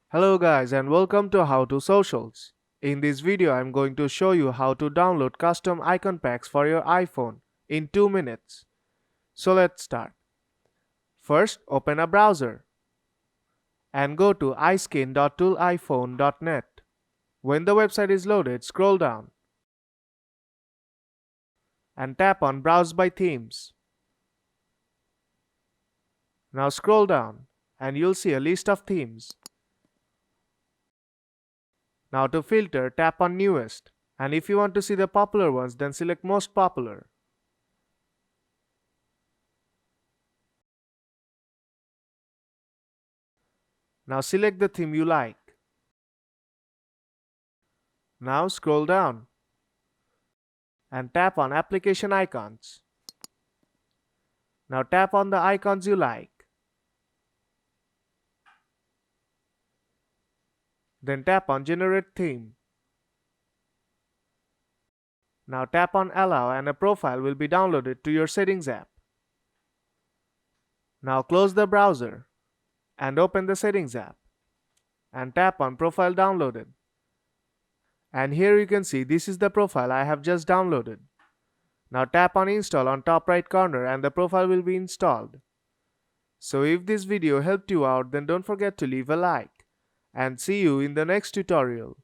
Hello guys and welcome to How to Socials. In this video I'm going to show you how to download custom icon packs for your iPhone in 2 minutes. So let's start. First open a browser and go to iskin.tooliphone.net. When the website is loaded, scroll down and tap on Browse by Themes. Now scroll down and you'll see a list of themes. Now to filter, tap on Newest, and if you want to see the popular ones, then select Most Popular. Now select the theme you like. Now scroll down and tap on Application Icons. Now tap on the icons you like. Then tap on Generate Theme. Now tap on Allow and a profile will be downloaded to your Settings app. Now close the browser and open the Settings app and tap on Profile Downloaded. And here you can see this is the profile I have just downloaded. Now tap on Install on top right corner and the profile will be installed. So if this video helped you out, then don't forget to leave a like and see you in the next tutorial.